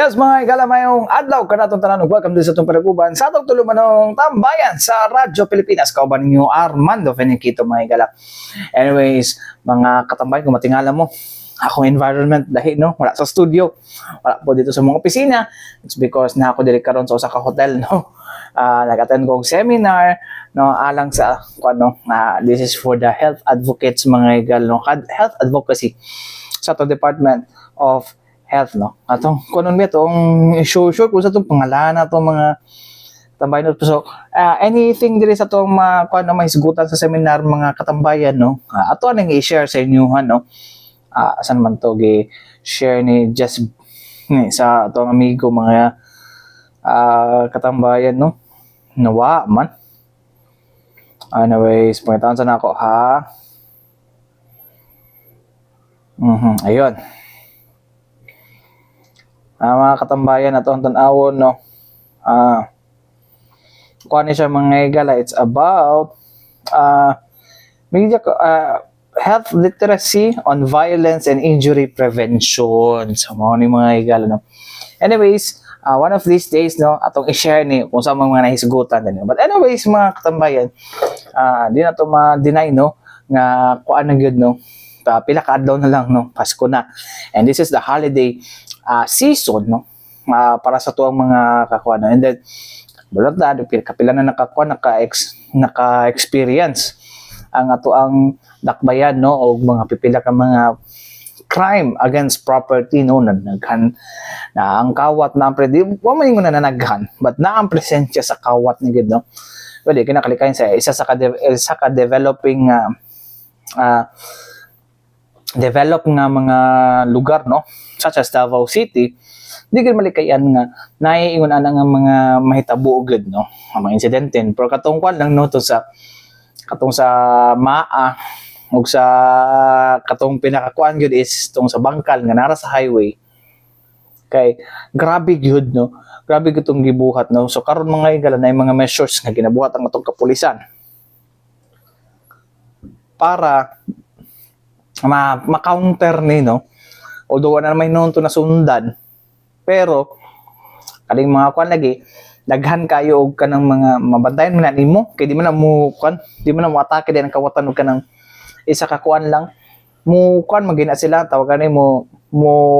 Yes, mga ikalamayong adlaw kanatong tanan ug welcome din sa itong panaguban sa atong tulumanong tambayan sa Radyo Pilipinas. Kauban ninyo Armando Feniquito, mga igala. Anyways, mga katambayan, kung matingala mo, akong environment dahil no, wala sa studio, wala po dito sa mga opisina. It's because na ako diri karon sa usa ka hotel, no. Nag-attend ko og seminar no alang sa ano, this is for the health advocates, mga igal, no, health advocacy sa to Department of Health, no. Atong kunon mi atong sure kung sa tong pangalan na tong mga tambayan. So anything diri sa tong mga kuan na may sigutan sa seminar, mga katambayan, no, ato nang i-share sa inyo, no. Asan man to gi share ni just sa atong amigo, mga katambayan, no. Nawa man. Anyways, pangitaan sa nako, ha. Ayun. Mga katambayan, na itong tanawon, no. Kung ano siya, mga igala, it's about health literacy on violence and injury prevention. So, mga igala, no. Anyways, one of these days, no, atong i-share ni kung saan mga nahisgutan din. But anyways, mga katambayan, di na ito ma-deny, no, nga kuan na yun, no. Pila ka adlaw na lang, no, Pasko na. And this is the holiday season, no, para sa tuwang mga kakuan, no? And then bulot na kapila na nakakuan, naka-experience ang ato ang dakbayan, no, o mga pipila ka mga crime against property, no, nanaghan na ang kawat na pwede wa man ingon na nanaghan, but na ang presensya sa kawat ni gid, no. Well, kinakalikayan sa isa sa developing develop nga mga lugar, no, such as Davao City, di gid malikayan nga naiingon ana nga mga mahitabo gud, no, mga insidente. Pero katong kwan lang, no, to sa katong sa Maa ug sa katong pinakakuan gud is tong sa Bangkal nga nara sa highway. Kay grabe gyud, no, grabe gyud tong gibuhat, no. So karon mga igala na mga measures nga ginabuhat ang atong kapulisan para ma-counter ni, no. Although wala naman noon to nasundan, pero kaling mga kwan lagi daghan kayo og kanang mga mabantayan man nimo, kay di man na mo kwan, di man na mo atake din ang kawatan og kanang isa ka kwan lang mo kwan, magina sila tawag mo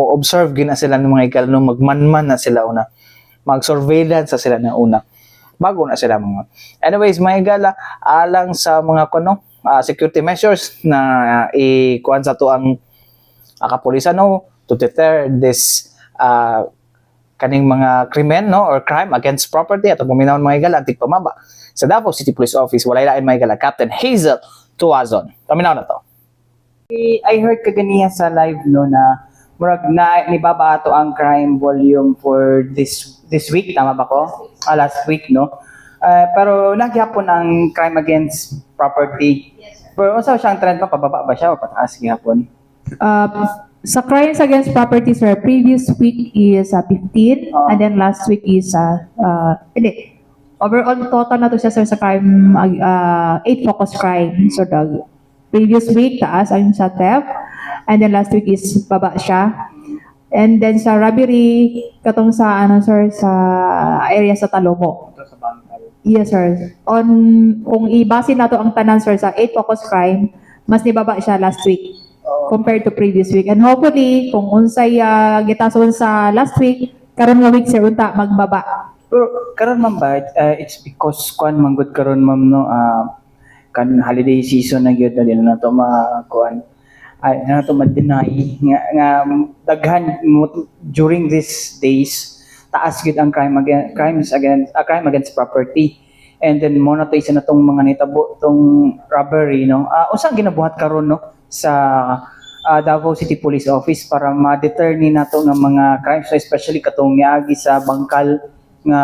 observe gina sila ng mga ikal, no, magmanman na sila una, mag-surveillance sa sila na una bago na sila mga. Anyways, mga igala, alang sa mga kuno security measures na ikuan sa to ang kapulisan, no, to deter this kaning mga krimen, no, or crime against property at paminawon, mga igala, antig pamaba sa Davao City Police Office, walay lain, mga igala, Captain Hazel Tuazon. Paminaw na to. I heard kaganiya sa live, no, na murag na nibaba ato ang crime volume for this week, tama ba ko? Last week, no. Pero nagyapon ang crime against property. Pero unsa siyang trend pa, pababa ba siya o pataas gyapon? Sa crimes against property, sir, previous week is 15, and then last week is hindi. Overall total na to siya, sir, sa crime, 8 focus crime. So the previous week taas ang sa theft, and then last week is baba siya. And then sa robbery, katong sa ano, sir, sa area sa Talomo. Ito sa Bangkal. Yes, sir. Kung ibase na to ang tanan, sir, sa 8 focus crime, mas nibaba siya last week compared to previous week. And hopefully, kung unsay gitason sa last week, karon nga week, sir, unta magbaba. Pero karon man ba, it's because kwan manggod karon, ma'am, no, kan holiday season na gyud dali na to kuan, ay na to ma-deny nga daghan during these days taas gyud ang crime against property. And then mo na to isa na tong mga nitabo tong robbery, no. Usa ginabuhat karon, no, sa Davao City Police Office para ma-deter ni nato nga mga crimes, so especially katong niagi sa Bangkal nga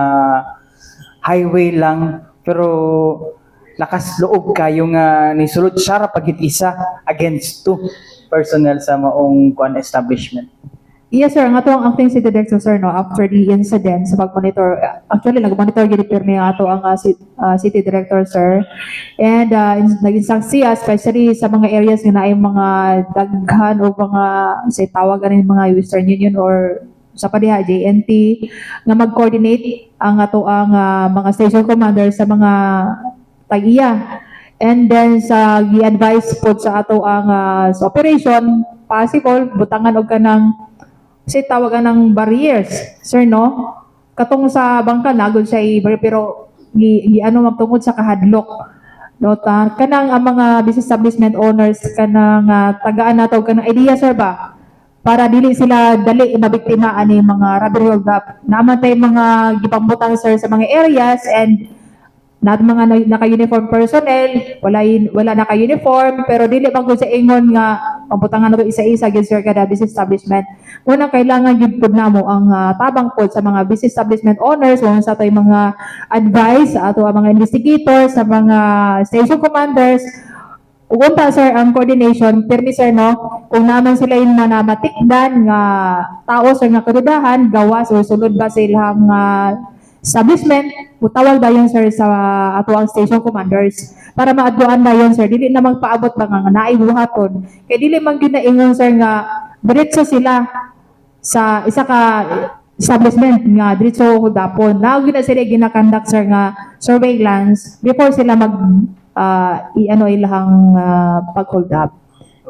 highway lang, pero lakas loob kayo nga nisulod siya ra pagit isa against 2 personnel sa maong kwan establishment. Yes, sir. Ang ato ang acting city director, sir, no, after the incident, sa pag-monitor, actually, nag-monitor gilipir niya ato ang city director, sir. And naging saksi, especially sa mga areas nga na ay mga daghan o mga, say, tawagan ng mga Western Union or sa padiha JNT nga mag-coordinate ang ato ang mga station commander sa mga tag-iya. And then sa gi-advise po sa ato ang sa operation, possible butangan og kanang kasi tawagan ng barriers, sir, no? Katong sa bangka nagod siya pero ano magtungod sa kahadlok. No, kanang ang mga business establishment owners kanang tagaan nato kanang idea, sir, ba? Para dili sila dali mabiktima ani mga robbery hold up. Naman tay mga gipangbutang, sir, sa mga areas and na mga naka-uniform personnel, wala naka-uniform, pero dili man gud sa ingon nga pambutangan nato isa-isa gyud, sir, kada business establishment. Muna kailangan gyud pud namo ang tabang pod sa mga business establishment owners, kung sa tay mga advice sa ato ang mga investigators, sa mga station commanders. Ug unta, sir, ang coordination, pirmi, sir, no, kung naman sila yung matikdan nga tao, sir, nga kadudahan, gawas o sulod ba sa ilang establishment, mutawag dayon, sir, sa ato ang station commanders para maadtuan dayon, sir, dili na magpaabot ba nga naay buhaton kay dili man gyud naingon, sir, nga diretso sila sa isa ka establishment nga diretso dapon na gyud na sila ginakandak, sir, nga surveillance before sila mag i-ano ilahang pag-hold up.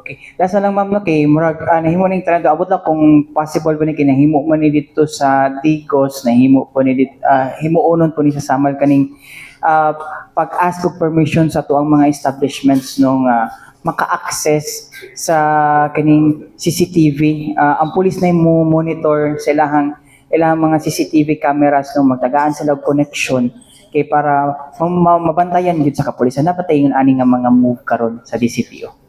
Okay. Lasa lang, ma'am, no, kay murag nahimo ning talaga abot lang kung possible ba ni kinahimo man ni dito sa Digos, nahimo po ni dito himuonon po ni sa samal kaning pag-ask of permission sa tuang mga establishments nung maka-access sa kaning CCTV. Ang pulis na mo monitor sa ilahang mga CCTV cameras no, magtagaan sila og connection kay para mabantayan gid sa kapulisan na patayon ani nga mga move karon sa DCPO.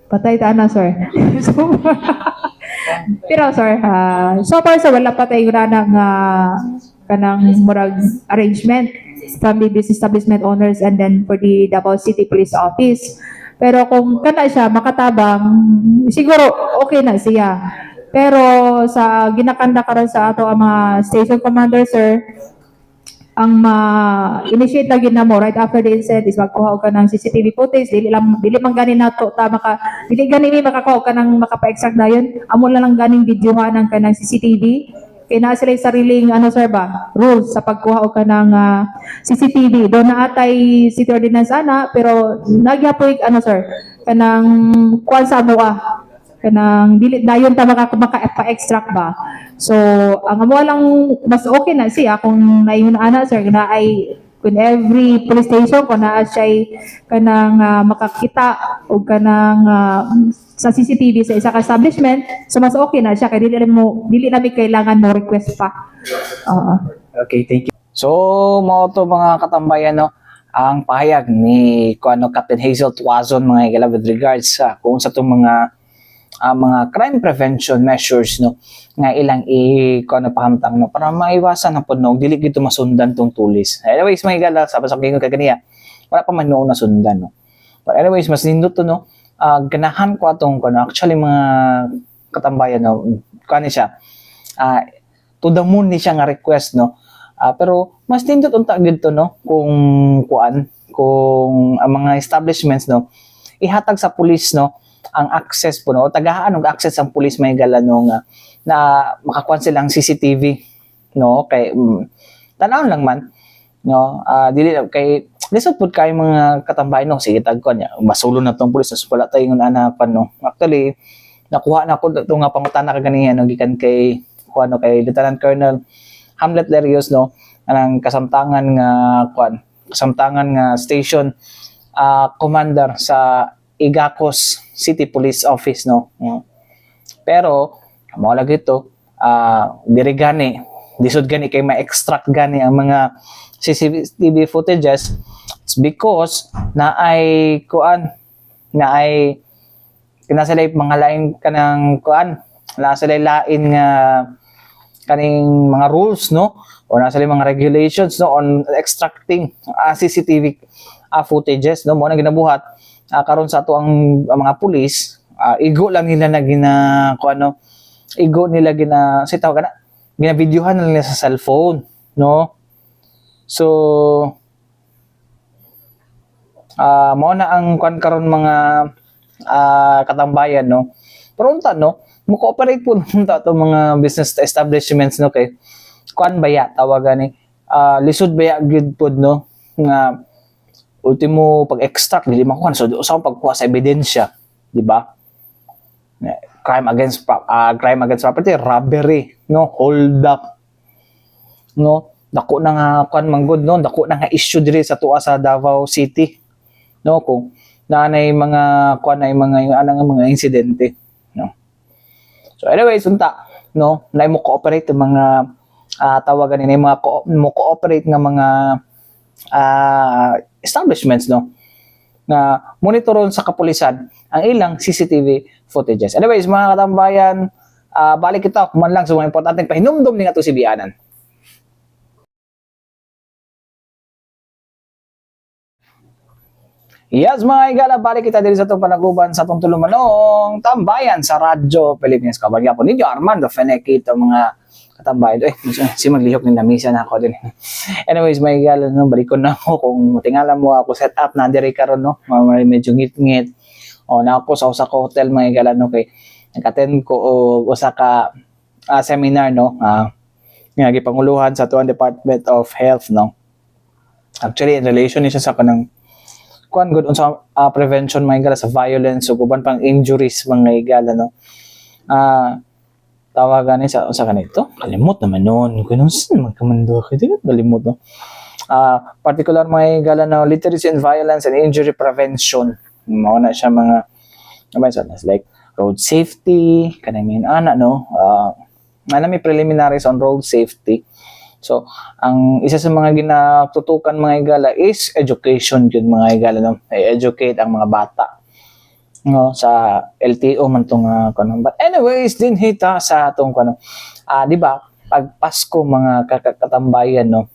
Patay ta na, sir. So, pero, sir, so far, sir, wala patay na ng kanang murag arrangement from the business establishment owners and then for the Davao City Police Office. Pero kung kana siya makatabang, siguro okay na siya. Pero sa ginakanda karon sa ato ang mga station commander, sir, ang initiate lagi na mo right after the incident is magkuha ka ng CCTV footage, dili man gani nato ta dili gani mi makakuha ka ng makapa-extract dayon, amo lang ganing videohan ng kanang CCTV kay naa sila sariling ano, sir, ba rules sa pagkuha ka ng CCTV do na atay city ordinance ana pero nagyapoy ano, sir, kanang kuan sa amoa kanang dili dayon ta maka-extract ba. So, ang amo lang mas okay na siya kung naingon ana, sir, na ay kung every police station kung naa siya kanang makakita o kanang sa CCTV sa isa ka establishment, so mas okay na siya kay dili na mi kailangan mo request pa. Okay, thank you. So, mga to mga katambayan, no, ang pahayag ni Captain Hazel Tuazon, mga igala, with regards sa kung sa itong mga crime prevention measures, no, nga ilang pahamtang, no, para maiwasan na po, no, dili gito masundan tong tulis. Anyways, mga igala, sabi ko kagania, wala pa man noong nasundan, no. But anyways, mas nindot to, no, ganahan ko atong actually mga katambayan, no, siya, to the moon ni siya nga request, no. Pero mas nindot unta gito, no, kung ang mga establishments, no, ihatag sa pulis, no, ang access po, no, o tagahaan og access ang pulis may gala no nga na makakuan silang CCTV, no, kay tanawon lang man, no, dili kay lisod pud kay mga katambay, no, sige tagkuan niya masulo na tong pulis so wala tay ingon anapan, no. Actually nakuha na ko ito nga pangutana kaganiya, no, gikan kay kay Lieutenant Colonel Hamlet Lerios, no, anang kasamtangan nga station commander sa Igacos City Police Office, no. Pero mo lagi ito, diri gani disod gani kay ma-extract gani ang mga CCTV footages. It's because na ay kinasalay mga lain kanang nasalay lain nga kaning mga rules, no, o nasalay mga regulations, no, on extracting CCTV footages, no, mo na ginabuhat karon sa ato ang mga pulis, igo lang nila na ginavideohan na nila sa cellphone, no. So mao na ang karon mga katambayan, no. Pero unta, no, mo-cooperate po nung to mga business establishments no kay kuan baya tawagan ni lisod baya gid pod no nga ultimo pag-extract dili makuha so usa pagkuha sa ebidensya, di ba? Crime against property, robbery, no, hold up, no, dako na nga kuan manggod no, dako na nga issue diri sa tuwa sa Davao City, no, kung naanay mga kuan ay mga mga insidente, no. So anyway, sunta, no, nay mo cooperate ang mga tawagan ni mga mo cooperate nga mga establishments no na monitoron sa kapulisan ang ilang CCTV footages. Anyways, mga katambayan, balik kita man lang sa mga importanteng pahinumdum ni nga to si Bianan. Yes, mga igala, balik kita diri sa itong panaguban sa itong tulumanong tambayan sa Radyo Pilipinas. Kabagya po ninyo, Armando Feneki, itong mga katambayan. Si maglihok ni namisa na ako din. Anyways, mga igala, no, balik ko na ako. Kung tingala mo ako set up, nandiri ka ron, no? Medyo ngit-ngit. O, na ako sa usa ka hotel, mga igala, no? Kay nag-attend ko usa ka seminar, no? Nga, gipanguluhan sa tuwan Department of Health, no? Actually, in relation niya sa kanang kuan good unsa prevention mga igala sa violence ug uban pang injuries mga igala no. Tawagan ni sa kanito kalimot naman noon kuno sin magkamando ka di kalimot no. Particular mga igala no, literacy in violence and injury prevention mao na siya mga like road safety kanang ana no. May preliminaries on road safety. So, ang isa sa mga ginatutukan mga igala is education yun mga igala no. I-educate ang mga bata no sa LTO man tong but anyways din hita sa atong di ba pag Pasko mga katambayan no,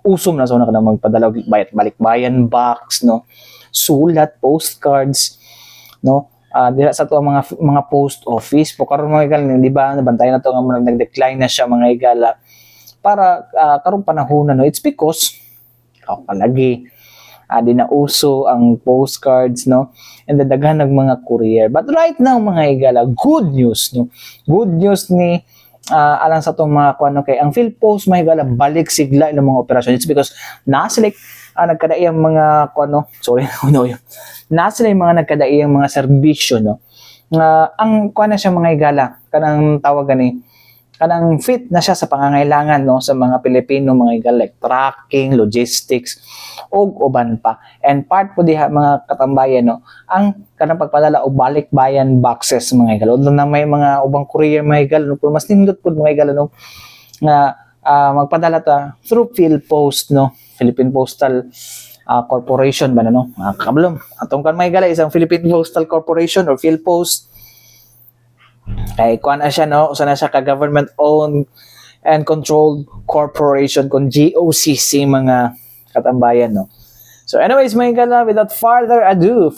usom na so na kanang magpadala balikbayan box no, sulat, postcards no. Dira sa tuwa mga post office po karon mga igala di ba nabantayan na to nga nag-decline na siya mga igala para karong panahon no. It's because palagi di na uso ang postcards no, and then daghan ng mga courier. But right now mga igala, good news no, good news ni alang sa tong mga kuano kay ang PhilPost mga igala balik sigla ng mga operasyon. It's because na-select nagkadaiyang mga kuano no yun, na-select mga nagkadaiyang mga serbisyo no, ang kuano siya mga igala kanang tawagan ni kanang fit na siya sa pangangailangan no sa mga Pilipino mga igala, like tracking, logistics ug uban pa. And part po diha mga katambayan no ang kanang pagpadala og balikbayan boxes mga igala. Although na may mga ubang courier mga igala no, pero mas nindot pud mga igala no nga magpadala ta through PhilPost no, Philippine Postal Corporation ba na no. Kablom atong kan mga igala isang Philippine Postal Corporation or PhilPost kay kuan siya no, usa na siya ka government owned and controlled corporation kon GOCC mga katambayan no. So anyways mga igala, without further ado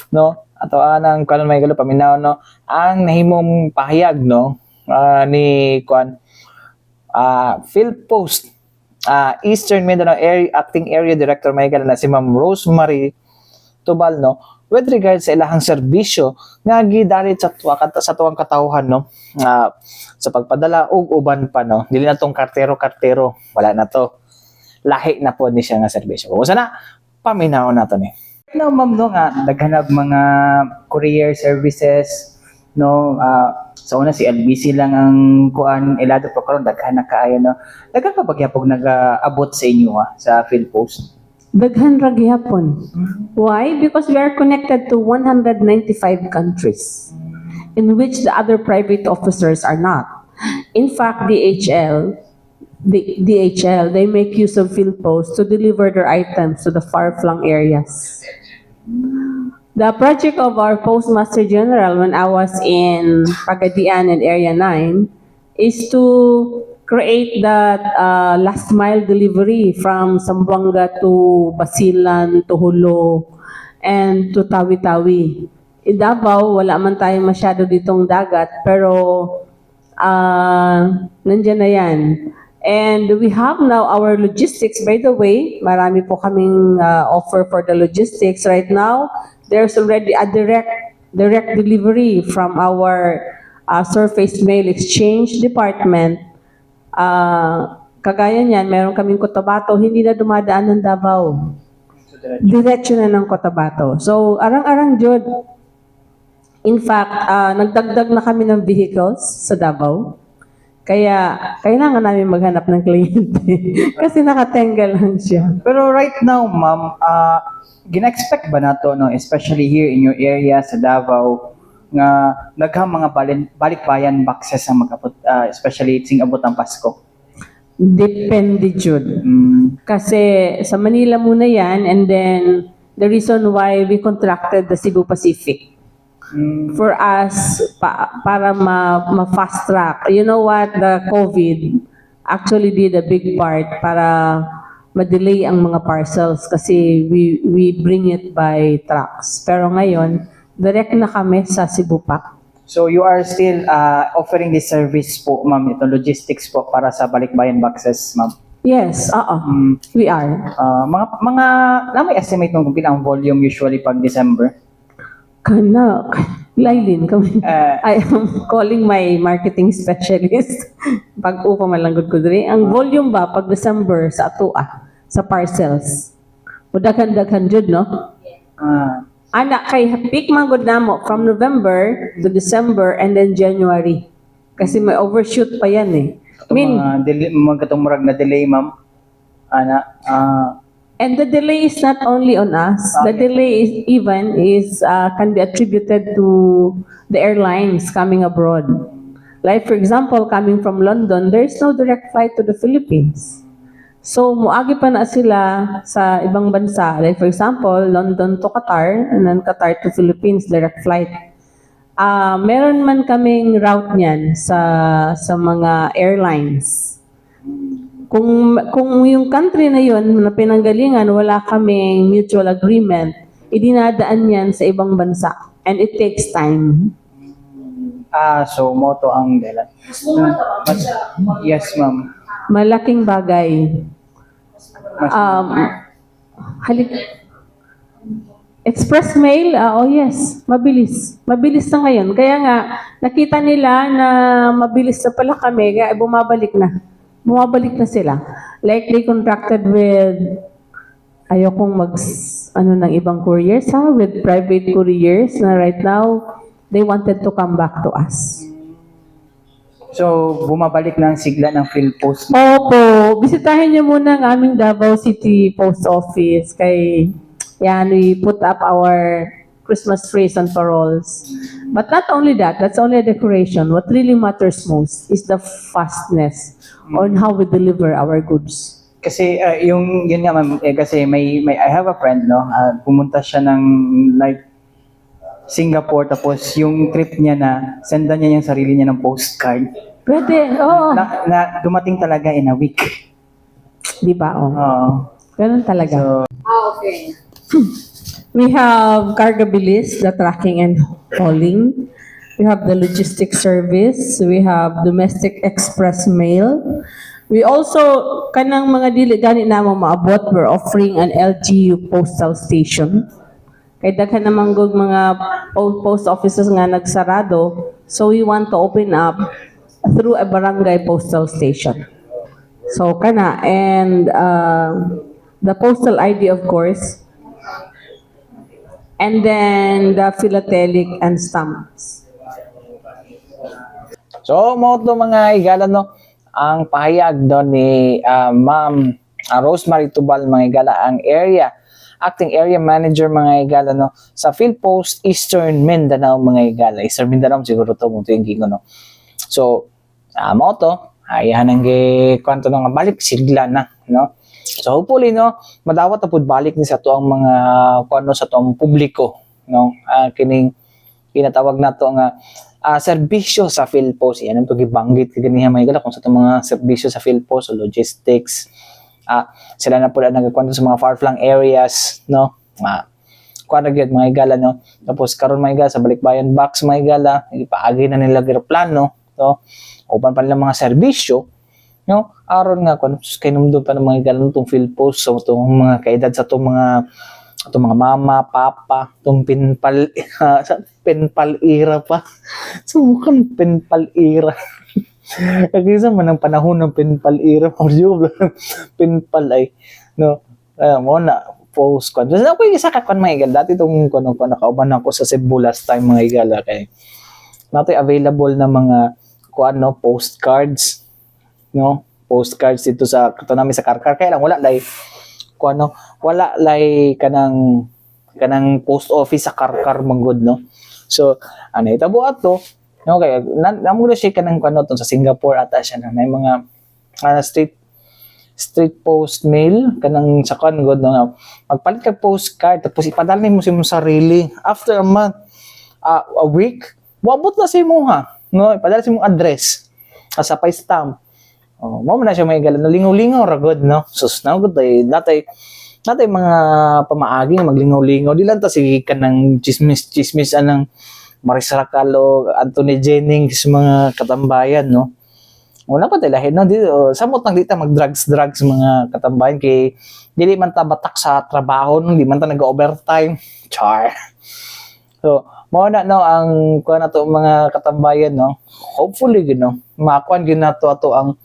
no, ato anang kanon mga igala paminaw no ang nahimong pahayag no ni kuan PhilPost Eastern Mindanao Acting Area Director mga igala na si Ma'am Rosemary Tubal no, with regards sa ilahang serbisyo nga gidalit sa tuwang katawhan no, sa pagpadala og uban pa no, dili na tong kartero wala na to, lahi na po ni siya nga serbisyo. Kung sana paminaw nato ni No, ma'am, no, nga, naghanap mga courier services, no, sa una si LBC lang ang kuan, ilado pa karon daghan na kaayo, no. Daghan pa pagyapog nag-abot sa inyo, sa PhilPost. Daghan ra gihapon. Why? Because we are connected to 195 countries in which the other private officers are not. In fact, DHL, they make use of PhilPost to deliver their items to the far-flung areas. The project of our Postmaster General when I was in Pagadian and Area 9 is to create that last mile delivery from Zamboanga to Basilan, to Hulo, and to Tawi-Tawi. In Davao, wala man tayo masyado ditong dagat, pero nandyan na yan. And we have now our logistics. By the way, marami po kaming offer for the logistics. Right now, there's already a direct direct delivery from our surface mail exchange department. Kagaya niyan, meron kaming Cotabato, hindi na dumadaan ng Davao. Diretso na ng Cotabato. So, arang-arang jud. In fact, nagdagdag na kami ng vehicles sa Davao. Kaya, kailangan namin maghanap ng kliyente. Kasi nakatenga lang siya. Pero right now, ma'am, gina-expect ba na to, no, especially here in your area sa Davao, nga naghang mga balikbayan boxes ang magabot, especially sing abot ang Pasko? Depende jud. Kasi sa Manila muna yan, and then the reason why we contracted the Cebu Pacific. For us, para ma-fast track. You know what? The COVID actually did a big part para ma-delay ang mga parcels kasi we bring it by trucks. Pero ngayon, direct na kami sa Cebu pa. So you are still offering this service po, ma'am, ito logistics po para sa balikbayan boxes, ma'am? Yes, we are. Mga may estimate mo kung pilang volume usually pag December? Lailin kami. I am calling my marketing specialist. Pag upa malanggod ko diri. Ang volume ba pag December sa atua, sa parcels? O daghan-daghan jud, no? Anak kay peak magod namo from November to December and then January. Kasi may overshoot pa yan eh. Magkatong murag na delay, ma'am. And the delay is not only on us. The delay is can be attributed to the airlines coming abroad. Like for example, coming from London, there is no direct flight to the Philippines. So muagi pa na sila sa ibang bansa. Like for example, London to Qatar and then Qatar to Philippines direct flight. Meron man kaming route niyan sa mga airlines. Kung yung country na yun na pinanggalingan, wala kaming mutual agreement, idinadaan yan sa ibang bansa. And it takes time. So moto ang dalan. Yes, ma'am. Malaking bagay. Express mail, oh yes, mabilis. Mabilis na ngayon. Kaya nga, nakita nila na mabilis na pala kami, kaya bumabalik na sila. Like they contracted with, ayokong ng ibang couriers with private couriers na right now, they wanted to come back to us. So, bumabalik na ang sigla ng PhilPost. Opo, bisitahin niyo muna ang aming Davao City Post Office. We put up our Christmas trees and paroles. But not only that, that's only a decoration. What really matters most is the fastness on how we deliver our goods. Kasi yun nga ma'am, kasi I have a friend, no, pumunta siya ng like Singapore, tapos yung trip niya na sendan niya yung sarili niya ng postcard. Pwede, oo. Na dumating talaga in a week. Di ba? Ganun talaga. Okay. We have Cargabilis, the tracking and hauling. We have the logistics service. We have domestic express mail. We also, kanang mga dili gani namo maabot, we're offering an LGU postal station. Kaya daghan namang mga post offices nga nagsarado. So we want to open up through a barangay postal station. So and the postal ID of course. And then the philatelic and stamps. So, mo to mga higala, no, ang pahayag doon ni Ma'am Rosemary Tubal, mga higala, ang acting area manager, mga higala, no, sa PhilPost Eastern Mindanao, mga higala. Eastern Mindanao, siguro to, mong yung gigo, no. So, mo to, ayahan ang kwanto nga balik, sigla na, no. So, hopefully, no, madawat na po balik ni sa to ang mga, sa to ang publiko, no, kining kinatawag na to nga, serbisyo sa PhilPost. Yan ang gibanggit kaganihan mga higala kung sa itong mga serbisyo sa PhilPost o logistics. Sila na po na nagkwento sa mga far-flung areas, no? Kuha na mga higala, no? Tapos karon mga higala sa balikbayan box mga higala, ipaagi na nila plano, no? Upan pa nila mga serbisyo, no? Aron nga kung kay numdo pa ng mga higala itong PhilPost, so itong mga kaedad sa itong mga itong mga mama, papa, itong pinpal, pinpal era pa. So, mukhang pinpal era. Kagisa man ang panahon ng pinpal era, pinpal ay, no, mo na, post ko. Kasi ako yung isa kakon mga igal. Dati itong nakauban ako sa Cebu last time mga igal. Okay. Nato available na mga postcards. No? Postcards dito sa kato namin sa Karkar. Kaya lang wala lay kanang post office sa Karkar manggod, no? So, itabo ato. No, kaya namo na siya kanang to sa Singapore ata siya na may mga street post mail kanang sa god, no, magpalit ka postcard tapos ipadala mo sa imong sarili after a month, a week wabot na sa imo ha, no, ipadala sa imong address sa stamp. Mo na siya may galan lingaw-lingaw ra god, no, sus na god natay mga pamaagi nga maglingaw-lingaw di lang ta sige kanang chismis anang Maris Racalo, Anthony Jennings mga katambayan, no. Una pa lahin no dito samot nang dita mag-drugs mga katambayan kay dili man ta batak sa trabaho no, di man ta nag-overtime. Char. So, mao na no ang kuan nato mga katambayan, no. Hopefully gid no makuan gid nato ato ang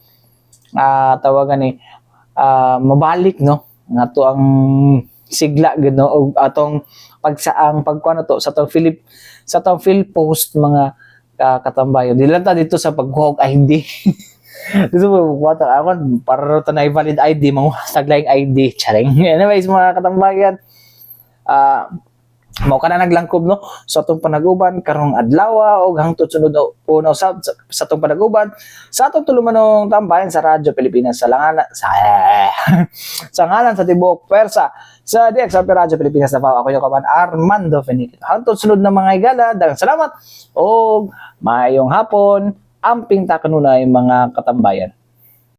tawagan ni mabalik, no, nato ang sigla gid, no, og atong pagsaang pagkuan nato sa tong Philpost mga katambayan. Di lang ta dito sa pagkuhog ID. Dito po, ako, para ito na valid ID, mga taglayang ID, charing. Anyways, mga katambayan, mao ka na naglangkob, no, sa atong panaguban karong adlaw o hangtod sunod uno sa atong panaguban sa atong tulumanong tambayan sa Radyo Pilipinas sa ngalan sa tibuok pwersa sa DXRP Radyo Pilipinas na ako yung kaban Armando Feniquito. Hangtod sunod na mga igala, daghang salamat o maayong hapon, amping ta kanunay mga katambayan.